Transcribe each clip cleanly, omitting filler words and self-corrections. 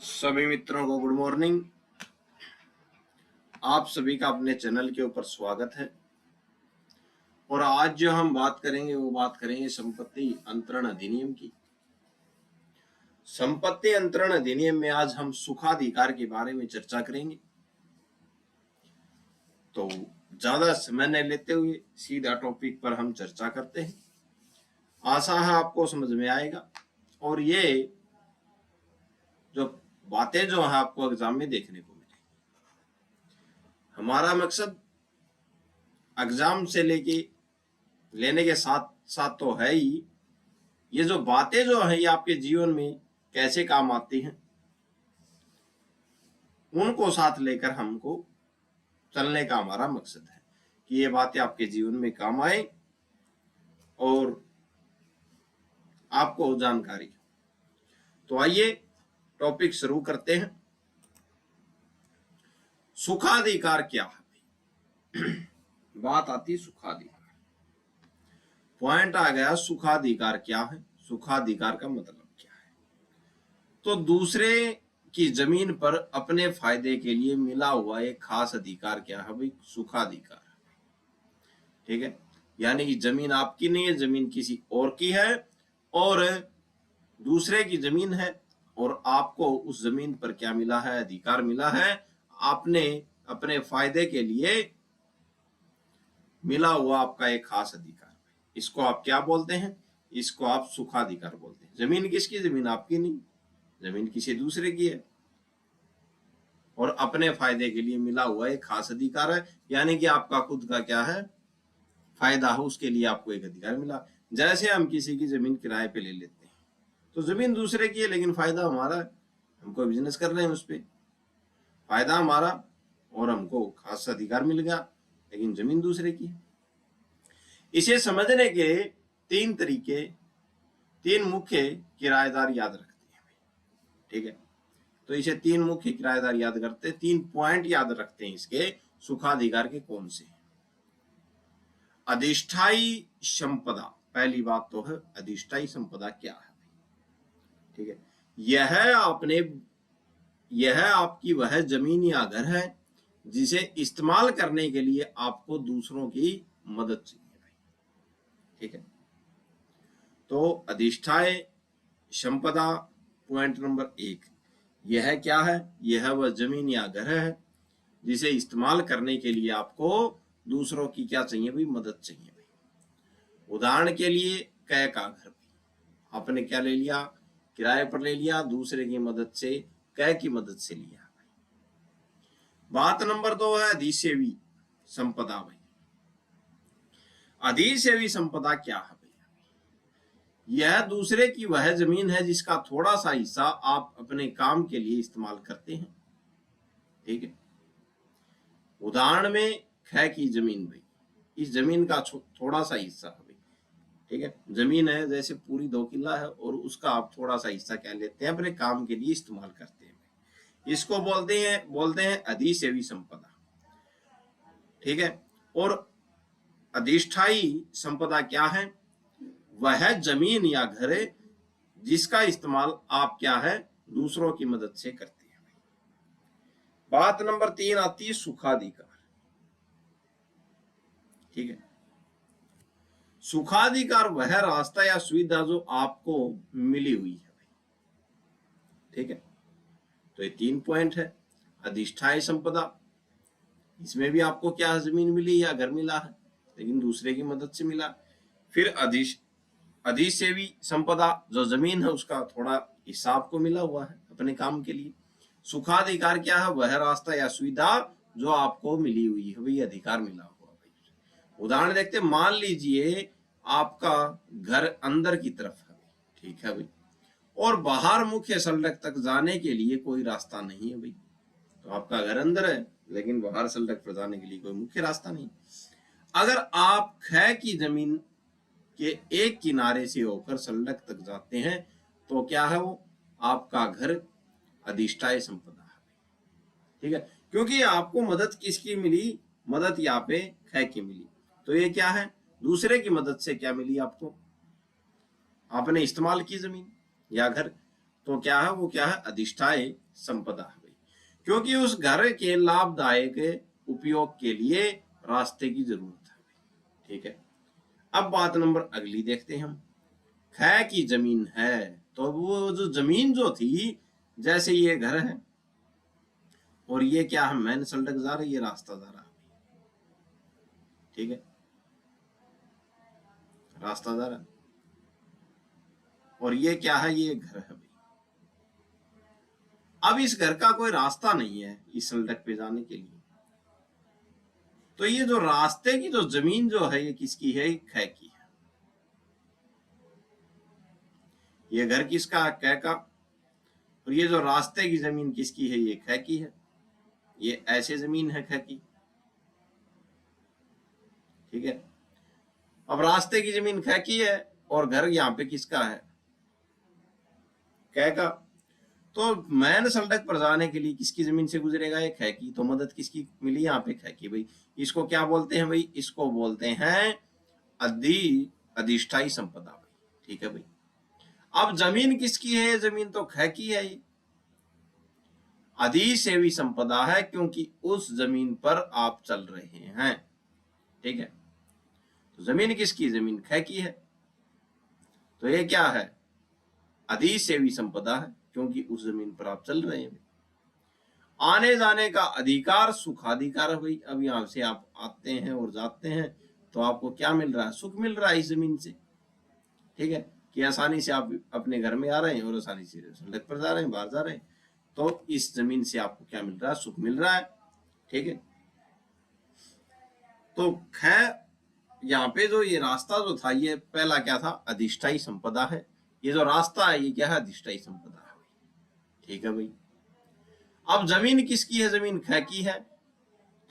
सभी मित्रों को गुड मॉर्निंग। आप सभी का अपने चैनल के ऊपर स्वागत है। और आज जो हम बात करेंगे वो बात करेंगे संपत्ति अंतरण अधिनियम की। संपत्ति अंतरण अधिनियम में आज हम सुखाधिकार के बारे में चर्चा करेंगे। तो ज्यादा समय न लेते हुए सीधा टॉपिक पर हम चर्चा करते हैं। आशा है आपको समझ में आएगा और ये जो बातें जो है आपको एग्जाम में देखने को मिलेगी। हमारा मकसद एग्जाम से लेने के साथ साथ तो है ही, ये जो बातें जो है ये आपके जीवन में कैसे काम आती हैं उनको साथ लेकर हमको चलने का हमारा मकसद है कि ये बातें आपके जीवन में काम आए और आपको जानकारी हो। तो आइए टॉपिक शुरू करते हैं। सुखाधिकार क्या है? बात आती सुखाधिकार, पॉइंट आ गया सुखाधिकार क्या है, सुखाधिकार का मतलब क्या है। तो दूसरे की जमीन पर अपने फायदे के लिए मिला हुआ एक खास अधिकार क्या है भाई? सुखाधिकार। ठीक है, यानी कि जमीन आपकी नहीं है, जमीन किसी और की है और दूसरे की जमीन है और आपको उस जमीन पर क्या मिला है? अधिकार मिला है। आपने अपने फायदे के लिए मिला हुआ आपका एक खास अधिकार, इसको आप क्या बोलते हैं? इसको आप सुखाधिकार बोलते हैं। जमीन किसकी? जमीन आपकी नहीं, जमीन किसी दूसरे की है और अपने फायदे के लिए मिला हुआ एक खास अधिकार है, यानी कि आपका खुद का क्या है? फायदा हो, उसके लिए आपको एक अधिकार मिला। जैसे हम किसी की जमीन किराए पे ले लेते हैं तो जमीन दूसरे की है लेकिन फायदा हमारा है, हमको बिजनेस कर रहे हैं उस पर, फायदा हमारा और हमको खास अधिकार मिल गया लेकिन जमीन दूसरे की है। इसे समझने के तीन तरीके, तीन मुख्य किराएदार याद रखते हैं। ठीक है, तो इसे तीन मुख्य किराएदार याद करते हैं, तीन पॉइंट याद रखते हैं इसके सुखाधिकार के। कौन से? अधिष्ठायी संपदा, पहली बात तो है अधिष्ठायी संपदा क्या है। ठीक है, यह आपकी वह जमीन या घर है जिसे इस्तेमाल करने के लिए आपको दूसरों की मदद चाहिए। ठीक है, तो अधिष्ठायी संपदा पॉइंट नंबर 1, यह क्या है? यह वह जमीन या घर है जिसे इस्तेमाल करने के लिए आपको दूसरों की क्या चाहिए भाई? मदद चाहिए भाई। उदाहरण के लिए कै का घर, आपने क्या ले लिया? किराए पर ले लिया, दूसरे की मदद से, कै की मदद से लिया। बात नंबर 2 है अधिसेवी संपदा भाई। अधिसेवी संपदा क्या है भैया? यह दूसरे की वह जमीन है जिसका थोड़ा सा हिस्सा आप अपने काम के लिए इस्तेमाल करते हैं। ठीक है, उदाहरण में ख की जमीन भाई, इस जमीन का थोड़ा सा हिस्सा है भाई। ठीक है, जमीन है जैसे पूरी 2 किला है और उसका आप थोड़ा सा हिस्सा क्या लेते हैं? अपने काम के लिए इस्तेमाल करते हैं। इसको बोलते हैं अधिसेवी संपदा। ठीक है, और अधिष्ठायी संपदा क्या है? वह जमीन या घर है जिसका इस्तेमाल आप क्या है? दूसरों की मदद से करते हैं। बात नंबर 3 आती है सुखाधिकार। ठीक है, सुखाधिकार वह रास्ता या सुविधा जो आपको मिली हुई है। ठीक है, तो ये 3 पॉइंट है। अधिष्ठायी संपदा, इसमें भी आपको क्या जमीन मिली या घर मिला है लेकिन दूसरे की मदद से मिला। फिर अधिसेवी संपदा, जो जमीन है उसका थोड़ा हिसाब को मिला हुआ है अपने काम के लिए। सुखाधिकार क्या है? वह रास्ता या सुविधा जो आपको मिली हुई है भाई, अधिकार मिला हुआ भाई। उदाहरण देखते, मान लीजिए आपका घर अंदर की तरफ है, ठीक है भाई, और बाहर मुख्य सड़क तक जाने के लिए कोई रास्ता नहीं है भाई। तो आपका घर अंदर है लेकिन बाहर सड़क पर जाने के लिए कोई मुख्य रास्ता नहीं। अगर आप ख की जमीन के एक किनारे से होकर सड़क तक जाते हैं तो क्या है? वो आपका घर अधिष्ठायी संपदा है। ठीक है, क्योंकि आपको मदद किसकी मिली? मदद यहाँ पे ख की मिली, तो ये क्या है? दूसरे की मदद से क्या मिली आपको? आपने इस्तेमाल की जमीन या घर। तो क्या है वो, क्या है, अधिष्ठायी संपदा है भाई, क्योंकि उस घर के लाभदायक उपयोग के लिए रास्ते की जरूरत है भाई। ठीक है, अब बात नंबर अगली देखते हैं हम। ख की जमीन है, तो वो जो जमीन जो थी, जैसे ये घर है और ये क्या है, मेन सड़क जा रही है, रास्ता जा रहा है। ठीक है, रास्ता जा रहा है, और ये क्या है, ये घर है भाई। अब इस घर का कोई रास्ता नहीं है इस सड़क पे जाने के लिए, तो ये जो रास्ते की जो जमीन जो है, ये किसकी है, ख की है। ये घर किसका, क का, और ये जो रास्ते की जमीन किसकी है, ये ख की है। ये ऐसे जमीन है ख की। ठीक है, अब रास्ते की जमीन ख की है और घर यहाँ पे किसका है, क का। तो मैन सड़क पर जाने के लिए किसकी जमीन से गुजरेगा, ये ख की। तो मदद किसकी मिली यहाँ पे, ख की भाई। इसको क्या बोलते हैं भाई, इसको बोलते हैं अधिष्ठायी संपदा भाई। ठीक है भाई, अब जमीन किसकी है, जमीन तो ख की है, ये अधिसेवी संपदा है, क्योंकि उस जमीन पर आप चल रहे हैं। ठीक है, तो जमीन किसकी, जमीन ख की है, तो ये क्या है, अधिसेवी संपदा है, क्योंकि उस जमीन पर आप चल रहे हैं। आने जाने का अधिकार सुखाधिकार है भाई। अब यहां से आप आते हैं और जाते हैं, तो आपको क्या मिल रहा है, सुख मिल रहा है इस जमीन से। ठीक है, कि आसानी से आप अपने घर में आ रहे हैं और आसानी से सड़क पर जा रहे हैं, बाहर जा रहे हैं, तो इस जमीन से आपको क्या मिल रहा है, सुख मिल रहा है। ठीक है, तो ख यहाँ पे जो ये रास्ता जो था, ये पहला क्या था, अधिष्ठायी संपदा है। ये जो रास्ता है, ये क्या है, अधिष्ठायी संपदा है। ठीक है भाई, अब जमीन किसकी है, जमीन ख की है,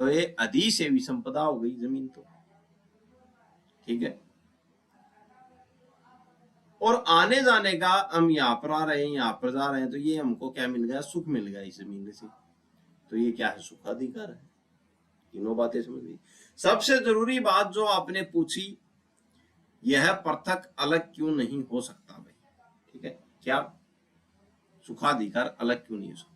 तो ये अधिसेवी संपदा हो गई जमीन तो। ठीक है, और आने जाने का, हम यहाँ पर आ रहे हैं, यहाँ पर जा रहे हैं, तो ये हमको क्या मिल गया, सुख मिल गया इस जमीन से। तो ये क्या है, सुखाधिकार है। तीनों बातें समझ गई। सबसे जरूरी बात जो आपने पूछी, यह पृथक अलग क्यों नहीं हो सकता भाई। ठीक है, क्या सुखाधिकार अलग क्यों नहीं हो सकता।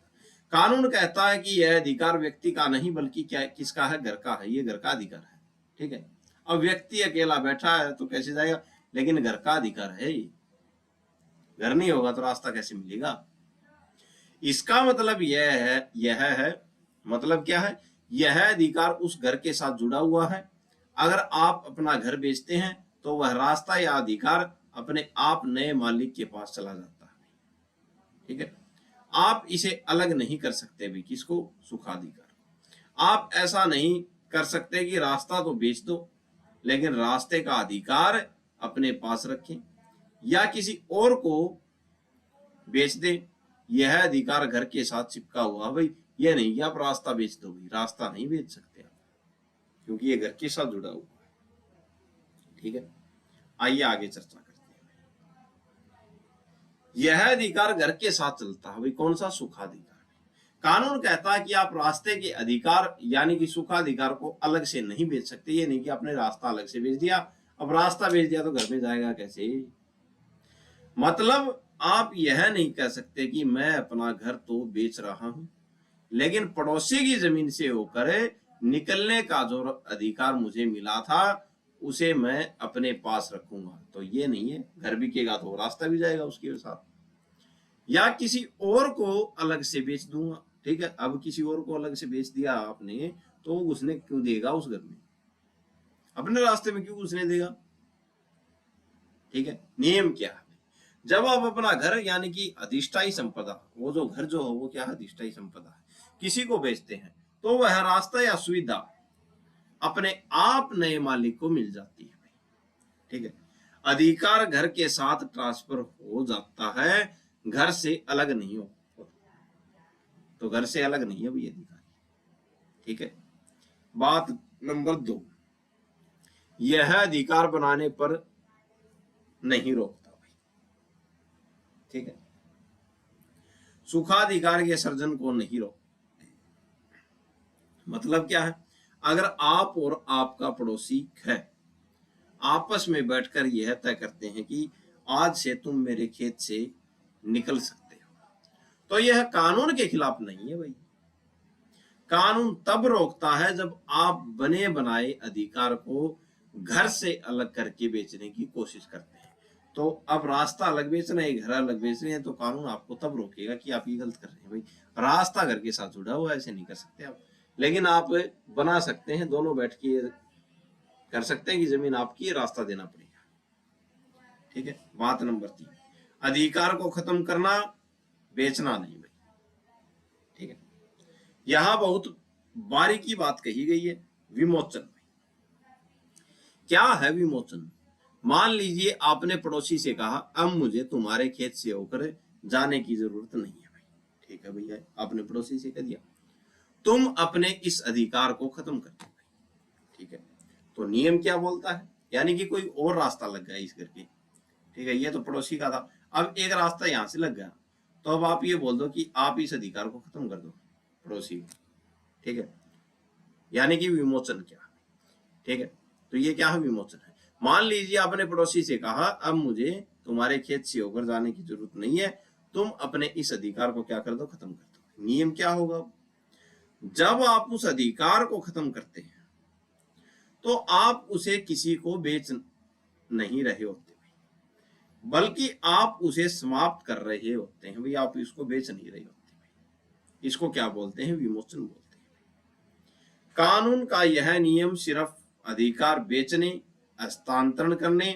कानून कहता है कि यह अधिकार व्यक्ति का नहीं बल्कि क्या, किसका है, घर का है। ये घर का अधिकार है। ठीक है, अब व्यक्ति अकेला बैठा है तो कैसे जाएगा, लेकिन घर का अधिकार है। घर नहीं होगा तो रास्ता कैसे मिलेगा। इसका मतलब यह है, मतलब क्या है, यह अधिकार उस घर के साथ जुड़ा हुआ है। अगर आप अपना घर बेचते हैं तो वह रास्ता या अधिकार अपने आप नए मालिक के पास चला जाता है। ठीक है, आप इसे अलग नहीं कर सकते भी, किसको, सुखाधिकार। आप ऐसा नहीं कर सकते कि रास्ता तो बेच दो लेकिन रास्ते का अधिकार अपने पास रखें, या किसी और को बेच दे। यह अधिकार घर के साथ चिपका हुआ भाई। यह नहीं कि आप रास्ता बेच दो भाई, रास्ता नहीं बेच सकते आप, क्योंकि ये घर के साथ जुड़ा हुआ है। ठीक है, आइए आगे चर्चा करते हैं। यह अधिकार घर के साथ चलता है भाई, कौन सा, सुखाधिकार। कानून कहता है कि आप रास्ते के अधिकार यानी कि सुखाधिकार को अलग से नहीं बेच सकते। ये नहीं कि आपने रास्ता अलग से बेच दिया, अब रास्ता बेच दिया तो घर में जाएगा कैसे। मतलब आप यह नहीं कह सकते कि मैं अपना घर तो बेच रहा हूं लेकिन पड़ोसी की जमीन से होकर निकलने का जो अधिकार मुझे मिला था उसे मैं अपने पास रखूंगा। तो ये नहीं है, घर बिकेगा तो रास्ता भी जाएगा उसके साथ, या किसी और को अलग से बेच दूंगा। ठीक है, अब किसी और को अलग से बेच दिया आपने, तो उसने क्यों देगा उस घर में, अपने रास्ते में क्यों उसने देगा। ठीक है, नियम क्या है, जब आप अपना घर यानी कि अधिष्ठायी संपदा, वो जो घर जो है वो क्या है, अधिष्ठायी संपदा है, किसी को बेचते हैं तो वह रास्ता या सुविधा अपने आप नए मालिक को मिल जाती है। ठीक है, अधिकार घर के साथ ट्रांसफर हो जाता है, घर से अलग नहीं हो, तो घर से अलग नहीं है भाई अधिकार। ठीक है, बात नंबर 2, यह अधिकार बनाने पर नहीं रोकता भाई। ठीक है, सुखाधिकार के सर्जन को नहीं रोकता। मतलब क्या है, अगर आप और आपका पड़ोसी है आपस में बैठकर यह तय करते हैं कि आज से तुम मेरे खेत से निकल सकते हो, तो यह कानून के खिलाफ नहीं है भाई। कानून तब रोकता है जब आप बने बनाए अधिकार को घर से अलग करके बेचने की कोशिश करते हैं। तो अब रास्ता अलग बेचना है, घर अलग बेच रहे हैं, तो कानून आपको तब रोकेगा कि आप ये गलत कर रहे हैं भाई। रास्ता घर के साथ जुड़ा हुआ, ऐसे नहीं कर सकते आप, लेकिन आप बना सकते हैं, दोनों बैठ के कर सकते हैं कि जमीन आपकी, रास्ता देना पड़ेगा। ठीक है। बात नंबर 3, अधिकार को खत्म करना, बेचना नहीं भाई। ठीक है। यहां बहुत बारीकी बात कही गई है। विमोचन, क्या है विमोचन? मान लीजिए आपने पड़ोसी से कहा अब मुझे तुम्हारे खेत से होकर जाने की जरूरत नहीं है भाई। ठीक है भैया, आपने पड़ोसी से कह दिया तुम अपने इस अधिकार को खत्म कर दो। ठीक है। तो नियम क्या बोलता है, यानी कि कोई और रास्ता लग गया इस घर के। ठीक है, ये तो पड़ोसी का था, अब एक रास्ता यहां से लग गया, तो अब आप ये बोल दो कि आप इस अधिकार को खत्म कर दो पड़ोसी को। ठीक है, यानी कि विमोचन क्या है। ठीक है, तो ये क्या है, विमोचन है। मान लीजिए आपने पड़ोसी से कहा अब मुझे तुम्हारे खेत से होकर जाने की जरूरत नहीं है, तुम अपने इस अधिकार को क्या कर दो, खत्म कर दो। नियम क्या होगा, जब आप उस अधिकार को खत्म करते हैं तो आप उसे किसी को बेच नहीं रहे होते, बल्कि आप उसे समाप्त कर रहे होते हैं भाई। आप इसको बेच नहीं रहे होते भाई। इसको क्या बोलते हैं, विमोचन बोलते हैं। कानून का यह नियम सिर्फ अधिकार बेचने, हस्तांतरण करने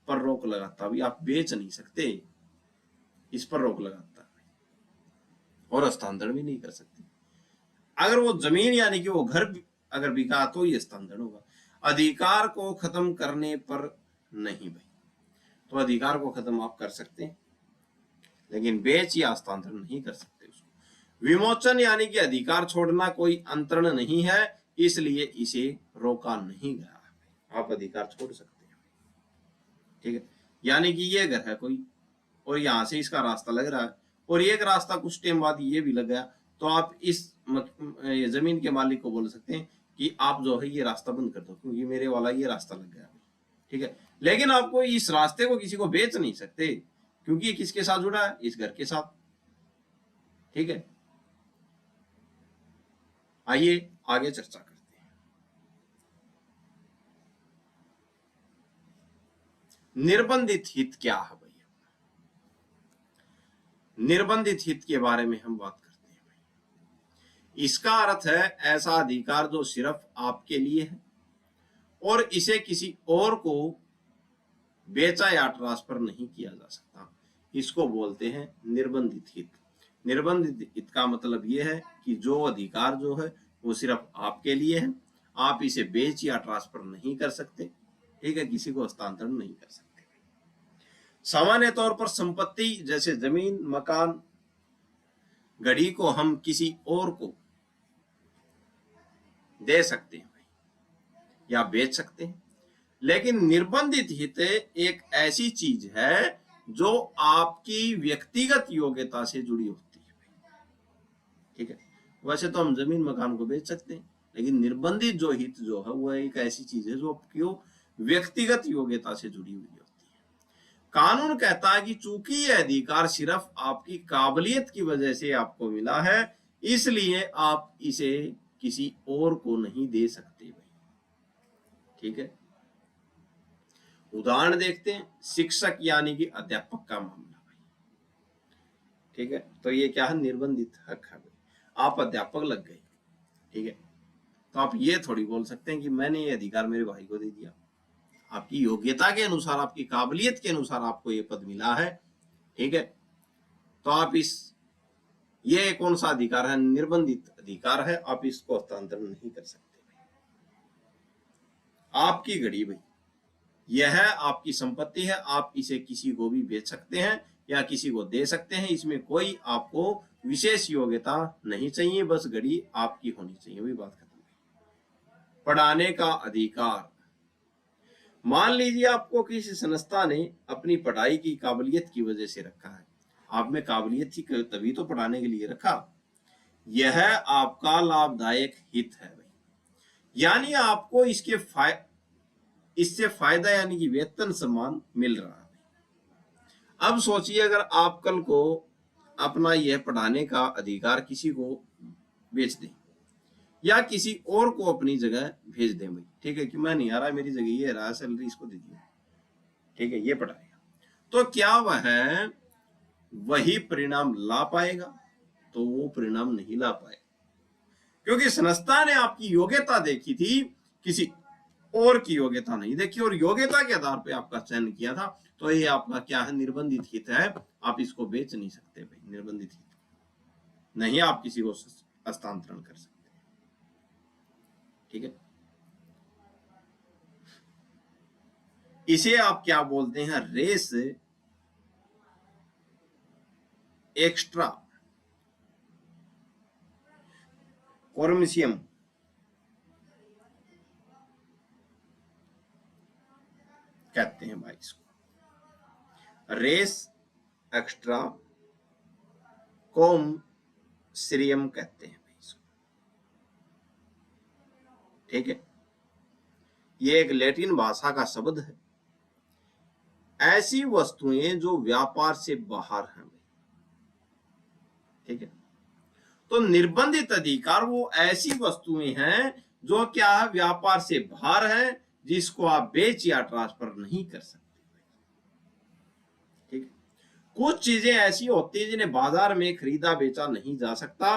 पर रोक लगाता, भी आप बेच नहीं सकते, इस पर रोक लगाता है, और हस्तांतरण भी नहीं कर सकते। अगर वो जमीन यानी कि वो घर अगर बिका तो ये हस्तांतरण होगा, अधिकार को खत्म करने पर नहीं भाई। तो अधिकार को खत्म आप कर सकते हैं, लेकिन बेच या हस्तांतरण नहीं कर सकते उसको। विमोचन यानी कि अधिकार छोड़ना कोई अंतरण नहीं है, इसलिए इसे रोका नहीं गया। आप अधिकार छोड़ सकते हैं। ठीक है, यानी कि ये घर है कोई, और यहां से इसका रास्ता लग रहा है, और एक रास्ता कुछ टाइम बाद ये भी लग गया, तो आप इस जमीन के मालिक को बोल सकते हैं कि आप जो है ये रास्ता बंद कर दो, क्योंकि मेरे वाला ये रास्ता लग गया। ठीक है, लेकिन आपको इस रास्ते को किसी को बेच नहीं सकते, क्योंकि ये किसके साथ जुड़ा है, इस घर के साथ। ठीक है, आइए आगे चर्चा करते हैं। निर्बंधित हित क्या है भैया? निर्बंधित हित के बारे में हम बात करते हैं भाई। इसका अर्थ है ऐसा अधिकार जो सिर्फ आपके लिए है और इसे किसी और को बेचा या ट्रांसफर नहीं किया जा सकता, इसको बोलते हैं निर्बंधित हित। निर्बंधित हित का मतलब यह है कि जो अधिकार जो है वो सिर्फ आपके लिए है, आप इसे बेच या ट्रांसफर नहीं कर सकते। ठीक है, किसी को हस्तांतरण नहीं कर सकते। सामान्य तौर पर संपत्ति जैसे जमीन, मकान, घड़ी को हम किसी और को दे सकते हैं या बेच सकते हैं, लेकिन निर्बंधित हित एक ऐसी चीज है जो आपकी व्यक्तिगत योग्यता से जुड़ी होती है। ठीक है, वैसे तो हम जमीन मकान को बेच सकते हैं, लेकिन निर्बंधित जो हित जो है वो एक ऐसी चीज है जो आपकी व्यक्तिगत योग्यता से जुड़ी हुई होती है। कानून कहता है कि चूंकि यह अधिकार सिर्फ आपकी काबिलियत की वजह से आपको मिला है, इसलिए आप इसे किसी और को नहीं दे सकते भाई। ठीक है, उदाहरण देखते हैं, शिक्षक यानी कि अध्यापक का मामला भाई। ठीक है, तो ये क्या है, निर्बंधित हक है भाई। आप अध्यापक लग गए, ठीक है, तो आप ये थोड़ी बोल सकते हैं कि मैंने ये अधिकार मेरे भाई को दे दिया। आपकी योग्यता के अनुसार, आपकी काबिलियत के अनुसार आपको ये पद मिला है। ठीक है, तो आप ये कौन सा अधिकार है, निर्बंधित अधिकार है, आप इसको हस्तांतरण नहीं कर सकते। आपकी घड़ी भाई, यह आपकी संपत्ति है, आप इसे किसी को भी बेच सकते हैं या किसी को दे सकते हैं, इसमें कोई आपको विशेष योग्यता नहीं चाहिए, बस घड़ी आपकी होनी चाहिए, वही बात खत्म। पढ़ाने का अधिकार, मान लीजिए आपको किसी संस्था ने अपनी पढ़ाई की काबिलियत की वजह से रखा है, आप में काबिलियत थी तभी तो पढ़ाने के लिए रखा, यह आपका लाभदायक हित है भाई। यानी आपको इससे फायदा यानी कि वेतन सम्मान मिल रहा है। अब सोचिए अगर आप कल को अपना यह पढ़ाने का अधिकार किसी को बेच दें या किसी और को अपनी जगह भेज दें भाई, ठीक है, कि मैं नहीं आ रहा, मेरी जगह ये रहा, सैलरी इसको दे दिया, ठीक है, ये पढ़ाएगा, तो क्या वह वही परिणाम ला पाएगा? तो वो परिणाम नहीं ला पाएगा, क्योंकि संस्था ने आपकी योग्यता देखी थी, किसी और की योग्यता नहीं देखी, और योग्यता के आधार पे आपका चयन किया था। तो ये आपका क्या है? निर्बंधित हित है, आप इसको बेच नहीं सकते भाई, निर्बंधित हित नहीं आप किसी को हस्तांतरण कर सकते, ठीक है। इसे आप क्या बोलते हैं? रेस एक्स्ट्रा कोर्मिशियम कहते हैं भाई इसको, रेस एक्स्ट्रा कोर्मिशियम कहते हैं भाई इसको, ठीक है। ये एक लैटिन भाषा का शब्द है। ऐसी वस्तुएं जो व्यापार से बाहर हैं, ठीक है। तो निर्बंधित अधिकार वो ऐसी वस्तुएं हैं जो क्या है? व्यापार से बाहर है, जिसको आप बेच या ट्रांसफर नहीं कर सकते, ठीक है। कुछ चीजें ऐसी होती है जिन्हें बाजार में खरीदा बेचा नहीं जा सकता।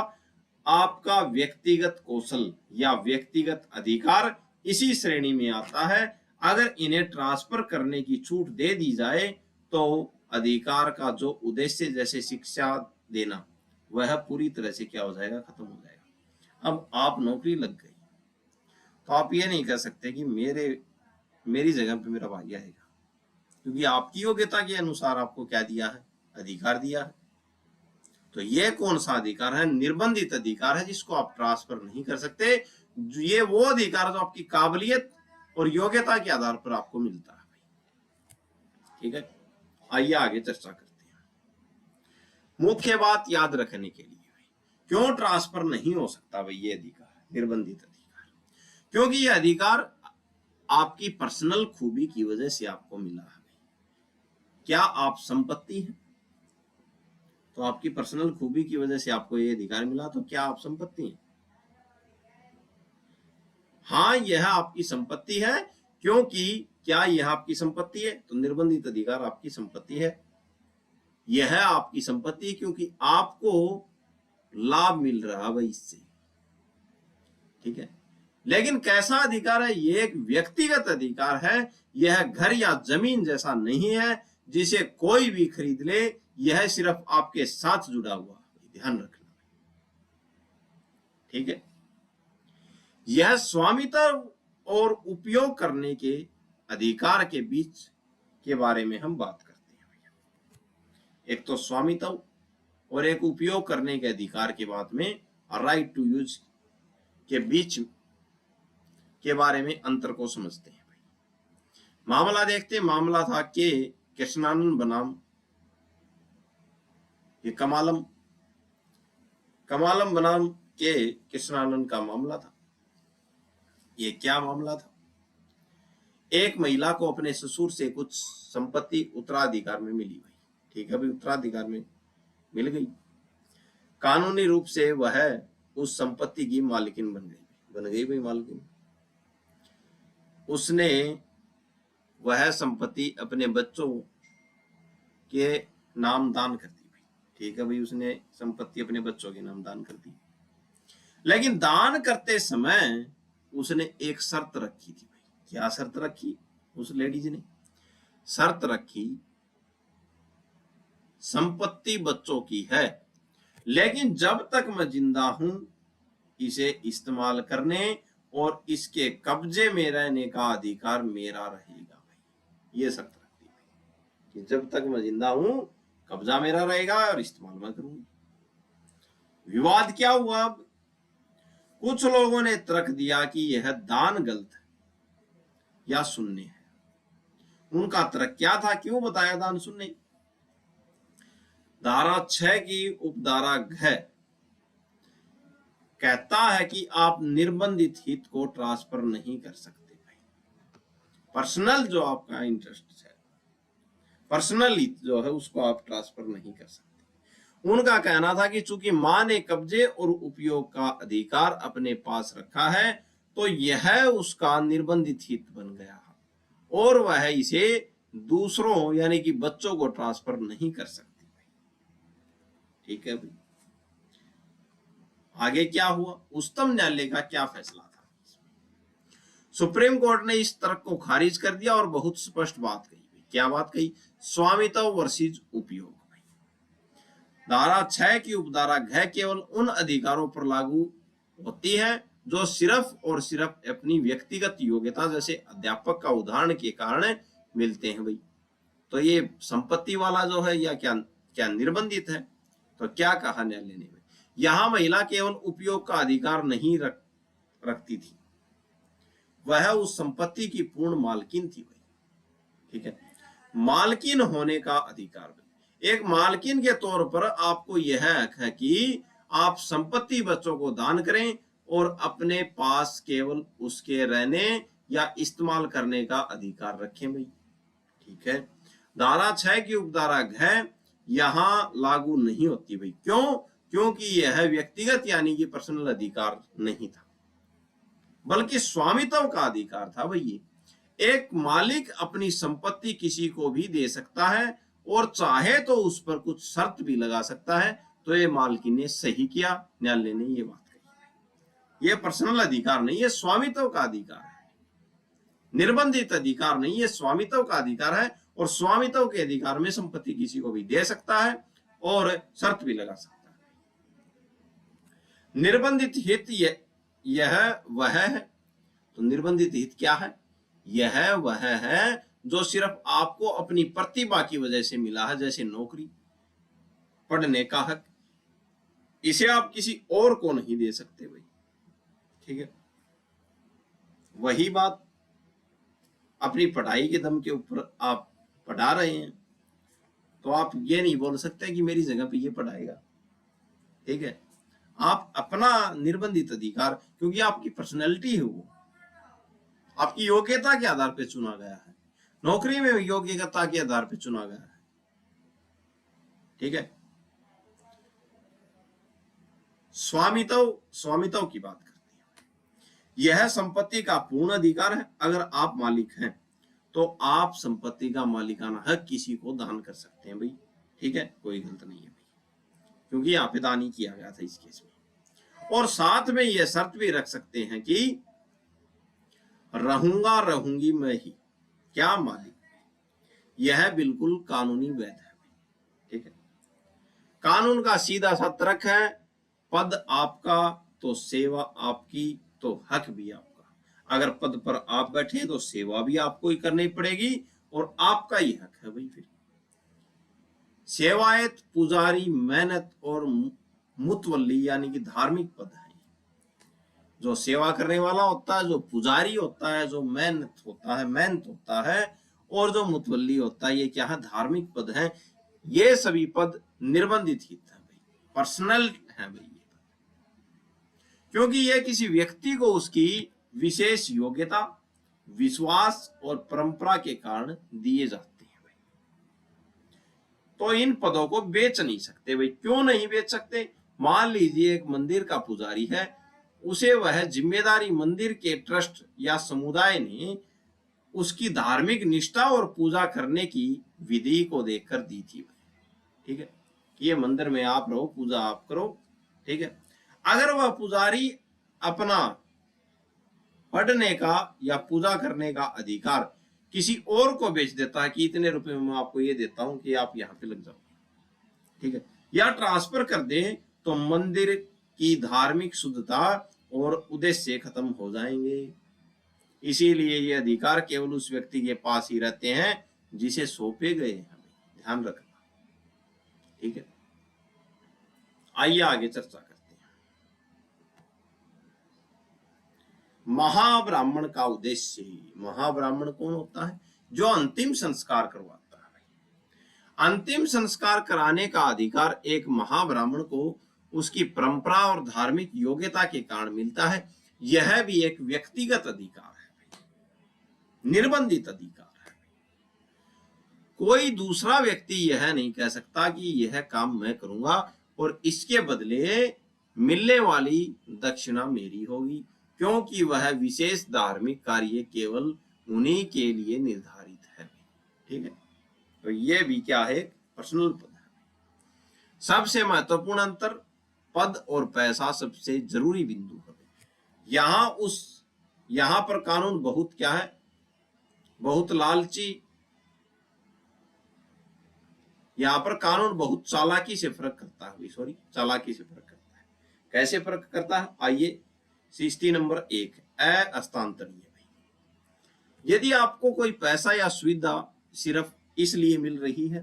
आपका व्यक्तिगत कौशल या व्यक्तिगत अधिकार इसी श्रेणी में आता है। अगर इन्हें ट्रांसफर करने की छूट दे दी जाए तो अधिकार का जो उद्देश्य, जैसे शिक्षा देना, वह पूरी तरह से क्या हो जाएगा? खत्म हो जाएगा। अब आप नौकरी लग गई तो आप ये नहीं कह सकते कि मेरी जगह पे मेरा भाई आएगा, क्योंकि आपकी योग्यता के अनुसार आपको क्या दिया है? अधिकार दिया है। तो ये कौन सा अधिकार है? निर्बंधित अधिकार है, जिसको आप ट्रांसफर नहीं कर सकते। ये वो अधिकार जो आपकी काबिलियत और योग्यता के आधार पर आपको मिलता है, ठीक है। आइए आगे चर्चा करते हैं। मुख्य बात याद रखने के लिए, क्यों ट्रांसफर नहीं हो सकता भाई ये अधिकार, निर्बंधित अधिकार? क्योंकि ये अधिकार आपकी पर्सनल खूबी की वजह से आपको मिला है। क्या आप संपत्ति हैं? तो आपकी पर्सनल खूबी की वजह से आपको ये अधिकार मिला, तो क्या आप संपत्ति हैं? हाँ, यह आपकी संपत्ति है। क्योंकि क्या यह आपकी संपत्ति है? तो निर्बंधित अधिकार आपकी संपत्ति है। यह आपकी संपत्ति है क्योंकि आपको लाभ मिल रहा है इससे, ठीक है। लेकिन कैसा अधिकार है? यह एक व्यक्तिगत अधिकार है। यह घर या जमीन जैसा नहीं है जिसे कोई भी खरीद ले। यह सिर्फ आपके साथ जुड़ा हुआ है, ध्यान रखना, ठीक है। यह स्वामित्व और उपयोग करने के अधिकार के बीच के बारे में हम बात करते हैं भैया। एक तो स्वामित्व और एक उपयोग करने के अधिकार के बाद में राइट टू यूज के बीच के बारे में अंतर को समझते हैं भाई। मामला देखते हैं। मामला था के कृष्णानंद बनाम ये कमालम बनाम के कृष्णानंद का मामला था। ये क्या मामला था? एक महिला को अपने ससुर से कुछ संपत्ति उत्तराधिकार में मिली भाई, ठीक है भाई, उत्तराधिकार में मिल गई। कानूनी रूप से वह उस संपत्ति की मालिकिन बन गई भाई, मालिकिन। उसने वह संपत्ति अपने बच्चों के नाम दान कर दी भाई, ठीक है भाई, उसने संपत्ति अपने बच्चों के नाम दान कर दी। लेकिन दान करते समय उसने एक शर्त रखी थी भाई। क्या शर्त रखी उस लेडीज ने? शर्त रखी, संपत्ति बच्चों की है, लेकिन जब तक मैं जिंदा हूं इसे इस्तेमाल करने और इसके कब्जे में रहने का अधिकार मेरा रहेगा भाई। ये शर्त रखती भाई कि जब तक मैं जिंदा हूं कब्जा मेरा रहेगा और इस्तेमाल मैं करूंगी। विवाद क्या हुआ? कुछ लोगों ने तर्क दिया कि यह दान गलत है या शून्य है। उनका तर्क क्या था? क्यों बताया दान शून्य? धारा 6 की उपधारा घ कहता है कि आप निर्बंधित हित को ट्रांसफर नहीं कर सकते भाई। पर्सनल जो आपका इंटरेस्ट है, पर्सनल हित जो है, उसको आप ट्रांसफर नहीं कर सकते। उनका कहना था कि चूंकि मां ने कब्जे और उपयोग का अधिकार अपने पास रखा है तो यह उसका निर्बंधित हित बन गया और वह इसे दूसरों यानी कि बच्चों को ट्रांसफर नहीं कर सकती। ठीक है भाई, आगे क्या हुआ, उच्चतम न्यायालय का क्या फैसला था। सुप्रीम कोर्ट ने इस तर्क को खारिज कर दिया और बहुत स्पष्ट बात कही। क्या बात कही, स्वामित्व वर्सेस उपयोग। धारा 6 की उपधारा घ केवल उन अधिकारों पर लागू होती है जो सिर्फ और सिर्फ अपनी व्यक्तिगत योग्यता जैसे अध्यापक का उदाहरण के कारण मिलते हैं भाई। तो ये संपत्ति वाला जो है या क्या क्या निर्बंधित है। तो क्या कहा न्यायालय ने, यहां महिला केवल उपयोग का अधिकार नहीं रखती थी, वह उस संपत्ति की पूर्ण मालकिन थी भाई। ठीक है, मालकिन होने का अधिकार। एक मालकिन के तौर पर आपको यह हक है कि आप संपत्ति बच्चों को दान करें और अपने पास केवल उसके रहने या इस्तेमाल करने का अधिकार रखें भाई। ठीक है, धारा 6 की उपधारा घ यहां लागू नहीं होती भाई। क्यों, क्योंकि यह व्यक्तिगत यानी कि पर्सनल अधिकार नहीं था बल्कि स्वामित्व का अधिकार था भाई। एक मालिक अपनी संपत्ति किसी को भी दे सकता है और चाहे तो उस पर कुछ शर्त भी लगा सकता है। तो ये मालिक ने सही किया, न्यायालय ने ये बात कही। ये पर्सनल अधिकार नहीं, ये स्वामित्व का अधिकार है, निर्बंधित अधिकार नहीं, ये स्वामित्व का अधिकार है। और स्वामित्व के अधिकार में संपत्ति किसी को भी दे सकता है और शर्त भी लगा सकता है। निर्बंधित हित यह वह है। तो निर्बंधित हित क्या है, यह वह है जो सिर्फ आपको अपनी प्रतिभा की वजह से मिला है, जैसे नौकरी, पढ़ने का हक। इसे आप किसी और को नहीं दे सकते भाई। ठीक है, वही बात अपनी पढ़ाई के दम के ऊपर आप पढ़ा रहे हैं तो आप ये नहीं बोल सकते कि मेरी जगह पे ये पढ़ाएगा। ठीक है, आप अपना निर्बंधित अधिकार, क्योंकि आपकी पर्सनैलिटी है, वो आपकी योग्यता के आधार पे चुना गया है, नौकरी में योग्यता के आधार पे चुना गया है। ठीक है, स्वामित्व की बात करते हैं। यह संपत्ति का पूर्ण अधिकार है। अगर आप मालिक हैं तो आप संपत्ति का मालिकाना हक किसी को दान कर सकते हैं भाई। ठीक है, कोई गलत नहीं है भाई, क्योंकि यहाँ पे दान ही किया गया था इस केस में। और साथ में यह शर्त भी रख सकते हैं कि रहूंगी मैं ही क्या मालिक। यह बिल्कुल कानूनी वैध है। ठीक है, कानून का सीधा सा तर्क है, पद आपका तो सेवा आपकी, तो हक भी आपका। अगर पद पर आप बैठे तो सेवा भी आपको ही करनी पड़ेगी और आपका ही हक है भाई। फिर सेवायत, पुजारी, मेहनत और मुतवल्ली यानी कि धार्मिक पद है। जो सेवा करने वाला होता है, जो पुजारी होता है, जो मेहनत होता है और जो मुतवल्ली होता है, ये क्या है, धार्मिक पद है। ये सभी पद निर्बंधित हित है भाई, पर्सनल है भाई, क्योंकि ये किसी व्यक्ति को उसकी विशेष योग्यता, विश्वास और परंपरा के कारण दिए जाते हैं भाई। तो इन पदों को बेच नहीं सकते भाई। क्यों नहीं बेच सकते, मान लीजिए एक मंदिर का पुजारी है, उसे वह जिम्मेदारी मंदिर के ट्रस्ट या समुदाय ने उसकी धार्मिक निष्ठा और पूजा करने की विधि को देखकर दी थी भाई। ठीक है, ये मंदिर में आप रहो, पूजा आप करो। ठीक है, अगर वह पुजारी अपना पढ़ने का या पूजा करने का अधिकार किसी और को बेच देता है कि इतने रुपए में मैं आपको ये देता हूं कि आप यहाँ पे लग जाओ, ठीक है, या ट्रांसफर कर दे, तो मंदिर की धार्मिक शुद्धता और उद्देश्य खत्म हो जाएंगे। इसीलिए ये अधिकार केवल उस व्यक्ति के पास ही रहते हैं जिसे सौंपे गए हैं। ध्यान रखना। ठीक है, आइए आगे चर्चा करते हैं। महाब्राह्मण का उद्देश्य, महाब्राह्मण कौन होता है, जो अंतिम संस्कार करवाता है। अंतिम संस्कार कराने का अधिकार एक महाब्राह्मण को उसकी परंपरा और धार्मिक योग्यता के कारण मिलता है। यह भी एक व्यक्तिगत अधिकार है, निर्बंधित अधिकार है। कोई दूसरा व्यक्ति यह नहीं कह सकता कि यह काम मैं करूंगा और इसके बदले मिलने वाली दक्षिणा मेरी होगी, क्योंकि वह विशेष धार्मिक कार्य केवल उन्हीं के लिए निर्धारित है। ठीक है, तो ये भी क्या है, पर्सनल पद है। सबसे महत्वपूर्ण अंतर, पद और पैसा सबसे जरूरी बिंदु है। यहां पर कानून बहुत क्या है, बहुत लालची, यहां पर कानून बहुत चालाकी से फर्क करता है, चालाकी से फर्क करता है। कैसे फर्क करता है, आइए। स्थिति नंबर 1, अहस्तांतरणीय। यदि आपको कोई पैसा या सुविधा सिर्फ इसलिए मिल रही है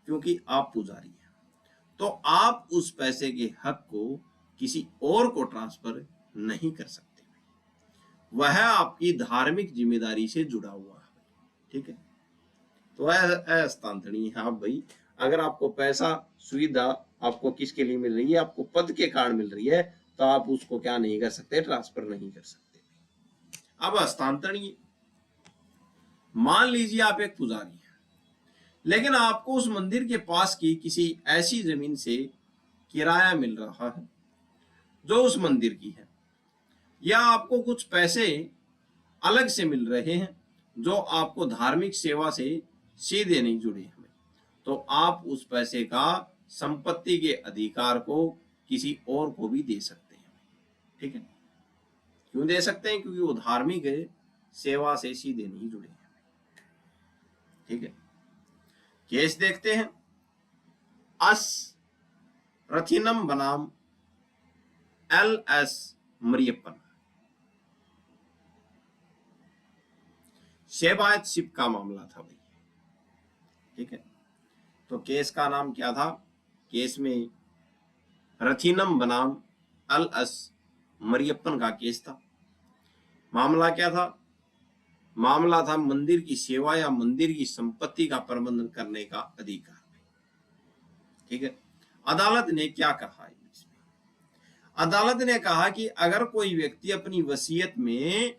क्योंकि आप पुजारी हैं, तो आप उस पैसे के हक को किसी और को ट्रांसफर नहीं कर सकते। वह आपकी धार्मिक जिम्मेदारी से जुड़ा हुआ है। ठीक है, तो अहस्तांतरणीय है। आप भाई, अगर आपको पैसा, सुविधा आपको किसके लिए मिल रही है, आपको पद के कारण मिल रही है, तो आप उसको क्या नहीं कर सकते, ट्रांसफर नहीं कर सकते। अब हस्तांतरणीय, मान लीजिए आप एक पुजारी हैं, लेकिन आपको उस मंदिर के पास की किसी ऐसी जमीन से किराया मिल रहा है जो उस मंदिर की है, या आपको कुछ पैसे अलग से मिल रहे हैं जो आपको धार्मिक सेवा से सीधे नहीं जुड़े हैं, तो आप उस पैसे का संपत्ति के अधिकार को किसी और को भी दे सकते हैं। ठीक है, क्यों दे सकते हैं, क्योंकि वो धार्मिक सेवा से सीधे नहीं जुड़े हैं। ठीक है, केस देखते हैं। अस रथिनम बनाम LS मरियप्पन, सेबायत शिप का मामला था भाई। ठीक है, तो केस का नाम क्या था, केस में रथिनम बनाम LS मरियप्पन का केस था। मामला क्या था, मामला था मंदिर की सेवा या मंदिर की संपत्ति का प्रबंधन करने का अधिकार। ठीक है, अदालत ने क्या कहा इसमें, अदालत ने कहा कि अगर कोई व्यक्ति अपनी वसीयत में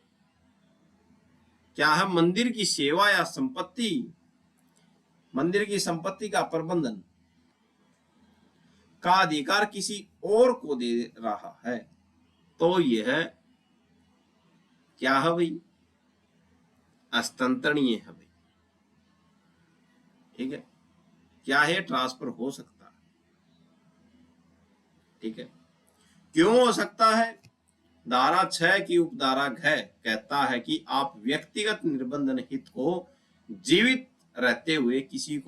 क्या है, मंदिर की सेवा या संपत्ति, मंदिर की संपत्ति का प्रबंधन का अधिकार किसी और को दे रहा है, तो यह क्या है भाई, हस्तांतरणीय है भाई। ठीक है, क्या है, ट्रांसफर हो सकता है। ठीक है, क्यों हो सकता है, धारा 6 की उपधारा घ कहता है कि आप व्यक्तिगत निर्बंधन हित को जीवित रहते हुए किसी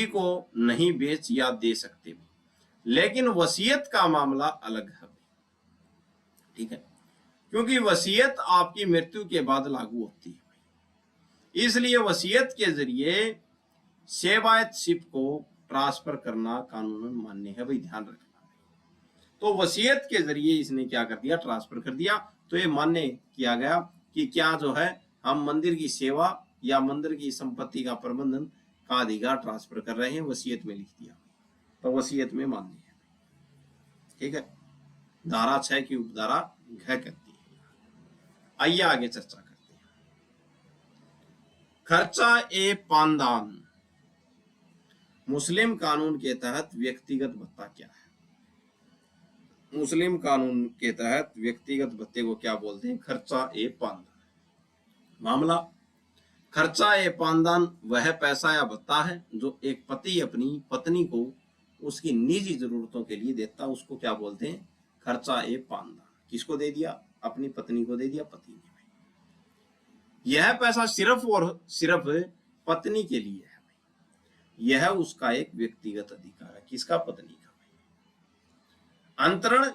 को नहीं बेच या दे सकते, लेकिन वसीयत का मामला अलग है। ठीक है, क्योंकि वसीयत आपकी मृत्यु के बाद लागू होती है, इसलिए वसीयत के जरिए सेबायत शिप को ट्रांसफर करना कानूनन मान्य है भाई, ध्यान रखना। तो वसीयत के जरिए इसने क्या कर दिया, ट्रांसफर कर दिया, तो ये मान्य किया गया कि क्या जो है, हम मंदिर की सेवा या मंदिर की संपत्ति का प्रबंधन का अधिकार ट्रांसफर कर रहे हैं, वसीयत में लिख दिया, तो वसीयत में मान्य है। ठीक है, धारा 6 की उपधारा घ कहती है। आइए आगे चर्चा करते हैं। खर्चा ए पानदान, मुस्लिम कानून के तहत व्यक्तिगत भत्ता क्या है, मुस्लिम कानून के तहत व्यक्तिगत भत्ते को क्या बोलते हैं, खर्चा ए पानदान। मामला, खर्चा ए पानदान वह पैसा या भत्ता है जो एक पति अपनी पत्नी को उसकी निजी जरूरतों के लिए देता, उसको क्या बोलते हैं, खर्चा ए पानदान। किसको दे दिया, अपनी पत्नी को दे दिया, पति ने। यह पैसा सिर्फ और सिर्फ पत्नी के लिए है, यह उसका एक व्यक्तिगत अधिकार है। किसका, पत्नी का। अंतरण,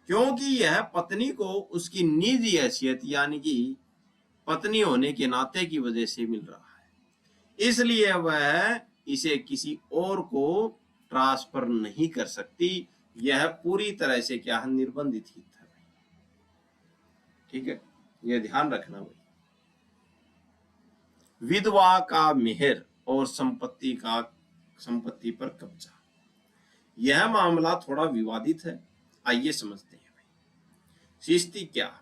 क्योंकि यह पत्नी को उसकी निजी हैसियत यानी कि पत्नी होने के नाते की वजह से मिल रहा है, इसलिए वह इसे किसी और को ट्रांसफर नहीं कर सकती। यह पूरी तरह से क्या है, निर्बंधित हित है। ठीक है, यह ध्यान रखना भाई। विधवा का मेहर और संपत्ति पर कब्जा, यह मामला थोड़ा विवादित है, आइए समझते हैं भाई। स्थिति क्या है,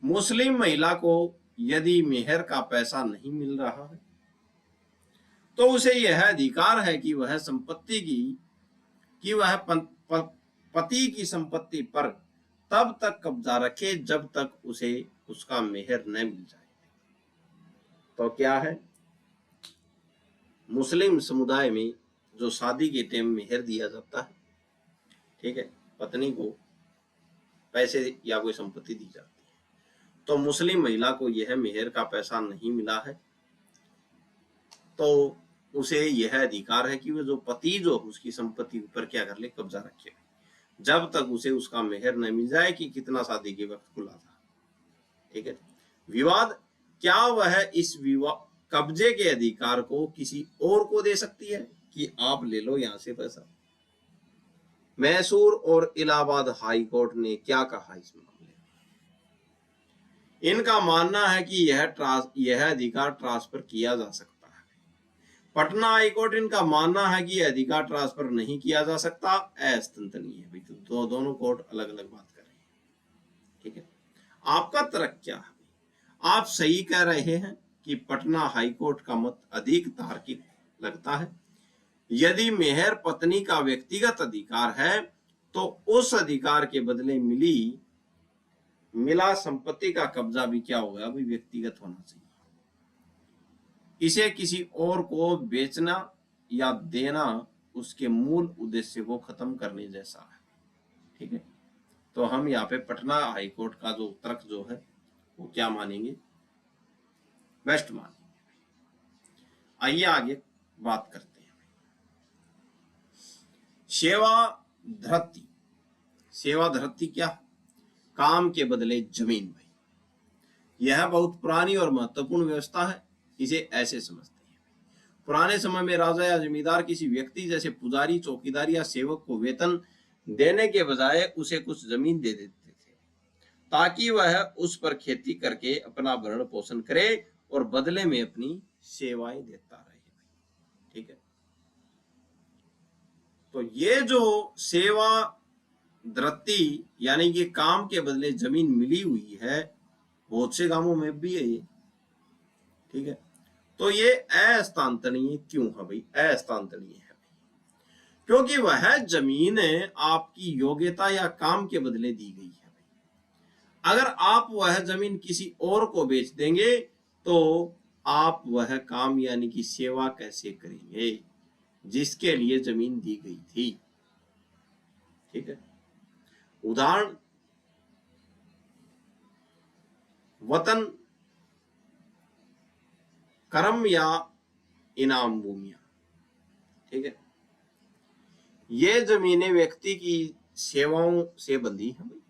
मुस्लिम महिला को यदि मेहर का पैसा नहीं मिल रहा है तो उसे यह अधिकार है कि वह संपत्ति कि वह पति की संपत्ति पर तब तक कब्जा रखे जब तक उसे उसका मेहर न मिल जाए। तो क्या है, मुस्लिम समुदाय में जो शादी के टाइम मेहर दिया जाता है, ठीक है, पत्नी को पैसे या कोई संपत्ति दी जाती है, तो मुस्लिम महिला को यह मेहर का पैसा नहीं मिला है तो उसे यह अधिकार है कि वो जो पति जो उसकी संपत्ति ऊपर क्या कर ले, कब्जा रखे, जब तक उसे उसका मेहर न मिल जाए कि कितना शादी के वक्त खुला था। ठीक है, विवाद, क्या वह इस विवाद कब्जे के अधिकार को किसी और को दे सकती है कि आप ले लो यहां से पैसा। मैसूर और इलाहाबाद हाई कोर्ट ने क्या कहा इस मामले में? इनका मानना है कि यह अधिकार ट्रांसफर किया जा सकता है। पटना हाई कोर्ट इनका मानना है कि यह अधिकार ट्रांसफर नहीं किया जा सकता, अस्थानांतरणीय है। तो दोनों कोर्ट अलग अलग बात कर रहे हैं। ठीक है, आपका तर्क क्या है? आप सही कह रहे हैं कि पटना हाई कोर्ट का मत अधिक तार्किक लगता है। यदि मेहर पत्नी का व्यक्तिगत अधिकार है तो उस अधिकार के बदले मिला संपत्ति का कब्जा भी क्या होगा, भी व्यक्तिगत होना चाहिए। इसे किसी और को बेचना या देना उसके मूल उद्देश्य को खत्म करने जैसा है। ठीक है, तो हम यहाँ पे पटना हाई कोर्ट का जो तर्क जो है वो क्या मानेंगे, बेस्ट मानेंगे। आइए आगे बात करते हैं। सेवाधृति, सेवाधृति क्या, काम के बदले जमीन। भाई यह बहुत पुरानी और महत्वपूर्ण व्यवस्था है। इसे ऐसे समझते हैं, पुराने समय में राजा या जमींदार किसी व्यक्ति जैसे पुजारी, चौकीदार या सेवक को वेतन देने के बजाय उसे कुछ जमीन दे देते थे ताकि वह उस पर खेती करके अपना भरण पोषण करे और बदले में अपनी सेवाएं देता रहे। ठीक है, तो ये जो सेवाधृति यानी कि काम के बदले जमीन मिली हुई है, बहुत से गांवों में भी है ये। ठीक है, तो ये अहस्तांतरणीय क्यों है भाई? अहस्तांतरणीय है क्योंकि वह जमीन आपकी योग्यता या काम के बदले दी गई है। अगर आप वह जमीन किसी और को बेच देंगे तो आप वह काम यानी कि सेवा कैसे करेंगे जिसके लिए जमीन दी गई थी। ठीक है, उदाहरण, वतन, कर्म या इनाम भूमियां। ठीक है, ये जमीनें व्यक्ति की सेवाओं से बंधी है भाई,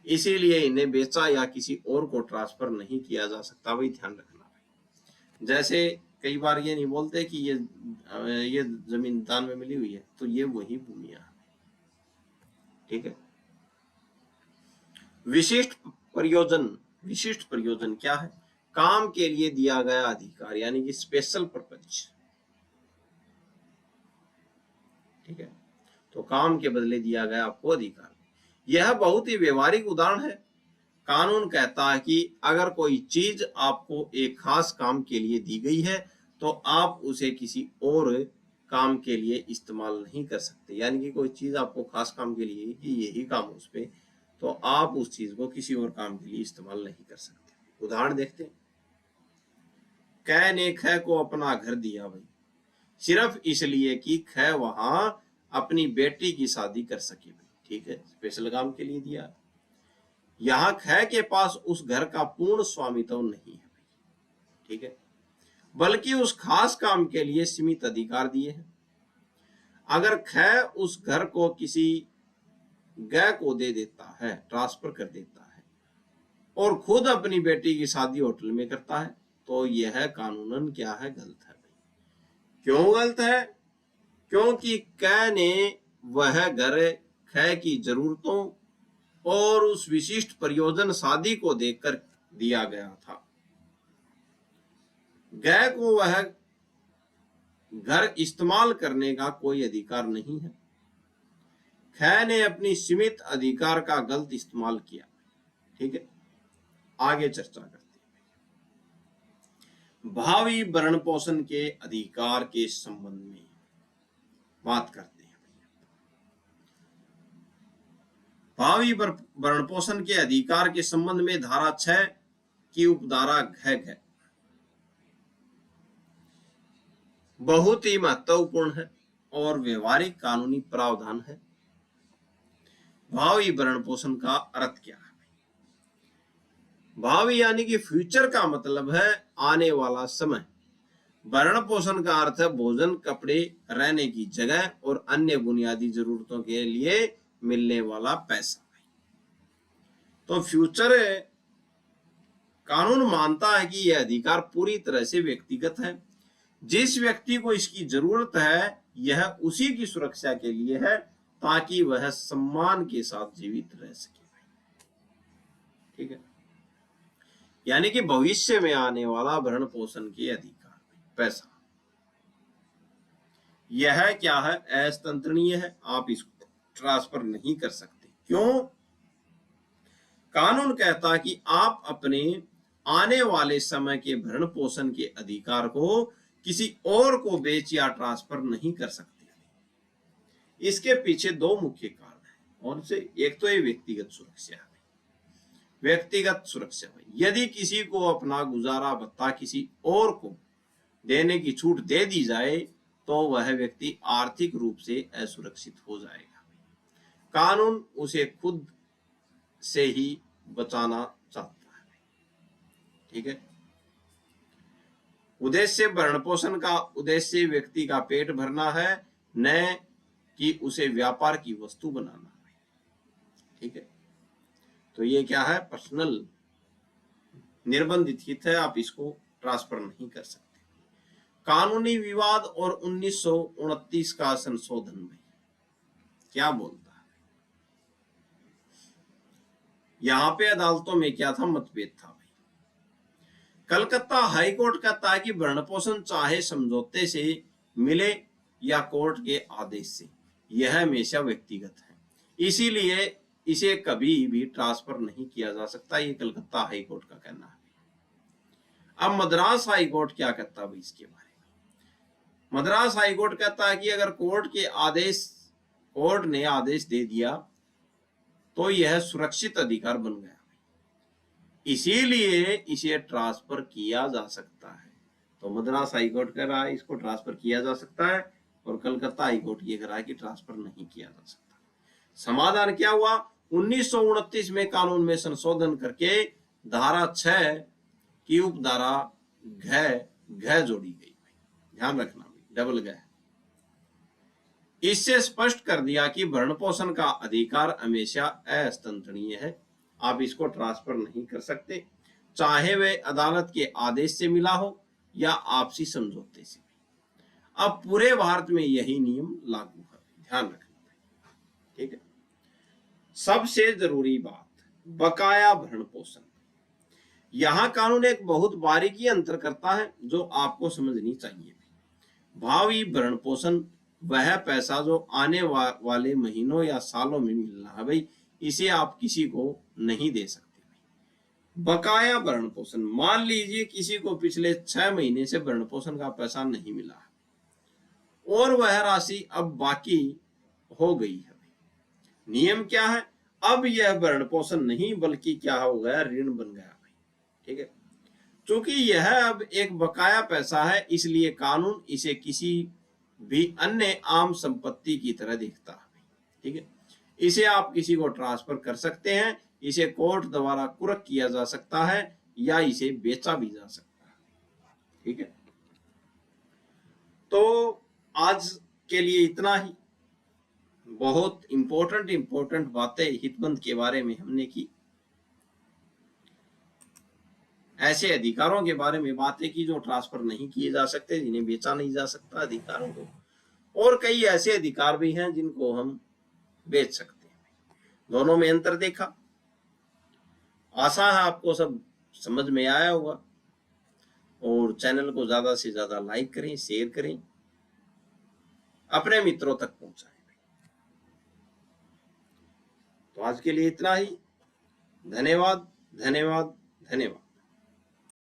इसीलिए इन्हें बेचा या किसी और को ट्रांसफर नहीं किया जा सकता। भाई ध्यान रखना भाई, जैसे कई बार ये नहीं बोलते कि ये जमीन दान में मिली हुई है, तो ये वही भूमियां है। ठीक है, विशिष्ट प्रयोजन, विशिष्ट प्रयोजन क्या है? काम के लिए दिया गया अधिकार यानी कि स्पेशल पर्पज। ठीक है, तो काम के बदले दिया गया आपको अधिकार। यह बहुत ही व्यवहारिक उदाहरण है। कानून कहता है कि अगर कोई चीज आपको एक खास काम के लिए दी गई है तो आप उसे किसी और काम के लिए इस्तेमाल नहीं कर सकते। यानी कि कोई चीज आपको खास काम के लिए कि यही काम उस पे, तो आप उस चीज को किसी और काम के लिए इस्तेमाल नहीं कर सकते। उदाहरण देखते हैं, कै ने ख को अपना घर दिया भाई, सिर्फ इसलिए कि ख वहां अपनी बेटी की शादी कर सके भाई। ठीक है, स्पेशल काम के लिए दिया। यहां ख के पास उस घर का पूर्ण स्वामित्व नहीं है भाई। ठीक है, बल्कि उस खास काम के लिए सीमित अधिकार दिए हैं। अगर ख उस घर को किसी ग को दे देता है, ट्रांसफर कर देता है और खुद अपनी बेटी की शादी होटल में करता है तो यह कानूनन क्या है? गलत है भाई। क्यों गलत है? क्योंकि क ने वह घर ख की जरूरतों और उस विशिष्ट प्रयोजन शादी को देखकर दिया गया था। ग को वह घर इस्तेमाल करने का कोई अधिकार नहीं है। ख ने अपनी सीमित अधिकार का गलत इस्तेमाल किया। ठीक है, आगे चर्चा करते हैं। भावी भरण पोषण के अधिकार के संबंध में बात करते हैं। भावी भरण पोषण के अधिकार के संबंध में धारा 6 की उपधारा घ बहुत ही महत्वपूर्ण है और व्यवहारिक कानूनी प्रावधान है। भावी भरण पोषण का अर्थ क्या है? भावी यानी कि फ्यूचर का मतलब है आने वाला समय। भरण पोषण का अर्थ है भोजन, कपड़े, रहने की जगह और अन्य बुनियादी जरूरतों के लिए मिलने वाला पैसा। तो फ्यूचर कानून मानता है कि यह अधिकार पूरी तरह से व्यक्तिगत है। जिस व्यक्ति को इसकी जरूरत है यह उसी की सुरक्षा के लिए है ताकि वह सम्मान के साथ जीवित रह सके। ठीक है, यानी कि भविष्य में आने वाला भरण पोषण के अधिकार, पैसा, यह क्या है? अस्थानांतरणीय है। आप इसको ट्रांसफर नहीं कर सकते। क्यों? कानून कहता कि आप अपने आने वाले समय के भरण पोषण के अधिकार को किसी और को बेच या ट्रांसफर नहीं कर सकते। इसके पीछे दो मुख्य कारण हैं। और से एक तो ये व्यक्तिगत सुरक्षा है। व्यक्तिगत सुरक्षा में यदि किसी को अपना गुजारा भत्ता किसी और को देने की छूट दे दी जाए तो वह व्यक्ति आर्थिक रूप से असुरक्षित हो जाएगा। कानून उसे खुद से ही बचाना चाहता है। ठीक है, उद्देश्य भरण पोषण का उद्देश्य व्यक्ति का पेट भरना है, न कि उसे व्यापार की वस्तु बनाना है। ठीक है, तो ये क्या है? पर्सनल निर्बंधित हित है, आप इसको ट्रांसफर नहीं कर सकते। कानूनी विवाद और 1929 का संशोधन में क्या बोलता है? यहां पे अदालतों में क्या था? मतभेद था। कलकत्ता हाईकोर्ट कहता है कि भरण पोषण चाहे समझौते से मिले या कोर्ट के आदेश से, यह हमेशा व्यक्तिगत है, इसीलिए इसे कभी भी ट्रांसफर नहीं किया जा सकता। ये कलकत्ता हाईकोर्ट का कहना है। अब मद्रास हाईकोर्ट क्या कहता है इसके बारे में? मद्रास हाईकोर्ट कहता है कि अगर कोर्ट ने आदेश दे दिया तो यह सुरक्षित अधिकार बन गया, इसीलिए इसे ट्रांसफर किया जा सकता है। तो मद्रास हाईकोर्ट कह रहा है इसको ट्रांसफर किया जा सकता है और कलकत्ता हाईकोर्ट ये कह रहा है कि ट्रांसफर नहीं किया जा सकता। समाधान क्या हुआ? 1929 में कानून में संशोधन करके धारा 6 की उपधारा घ जोड़ी गई। ध्यान रखना, डबल घ। इससे स्पष्ट कर दिया कि भरण पोषण का अधिकार हमेशा अस्थानांतरणीय है। आप इसको ट्रांसफर नहीं कर सकते, चाहे वे अदालत के आदेश से मिला हो या आपसी समझौते से। अब पूरे भारत में यही नियम लागू है, ध्यान रखना। ठीक है, सबसे जरूरी बात, बकाया भरण पोषण। यहां कानून एक बहुत बारीकी अंतर करता है जो आपको समझनी चाहिए। भावी भरण पोषण वह पैसा जो आने वाले महीनों या सालों में मिलना है भाई, इसे आप किसी को नहीं दे सकते। बकाया भरण पोषण, मान लीजिए किसी को पिछले 6 महीने से भरण पोषण का पैसा नहीं मिला है और वह राशि अब बाकी हो गई है। नियम क्या है? अब यह भरण पोषण नहीं बल्कि क्या हो गया? ऋण बन गया भाई। ठीक है, क्योंकि यह अब एक बकाया पैसा है, इसलिए कानून इसे किसी भी अन्य आम संपत्ति की तरह देखता है। ठीक है, इसे आप किसी को ट्रांसफर कर सकते हैं, इसे कोर्ट द्वारा कुर्क किया जा सकता है या इसे बेचा भी जा सकता है। ठीक है, तो आज के लिए इतना ही। बहुत इंपॉर्टेंट बातें हितबंध के बारे में हमने की, ऐसे अधिकारों के बारे में बातें की जो ट्रांसफर नहीं किए जा सकते, जिन्हें बेचा नहीं जा सकता अधिकारों को, और कई ऐसे अधिकार भी हैं जिनको हम बेच सकते हैं। दोनों में अंतर देखा। आशा है आपको सब समझ में आया होगा, और चैनल को ज्यादा से ज्यादा लाइक करें, शेयर करें, अपने मित्रों तक पहुंचाएं। तो आज के लिए इतना ही। धन्यवाद, धन्यवाद, धन्यवाद।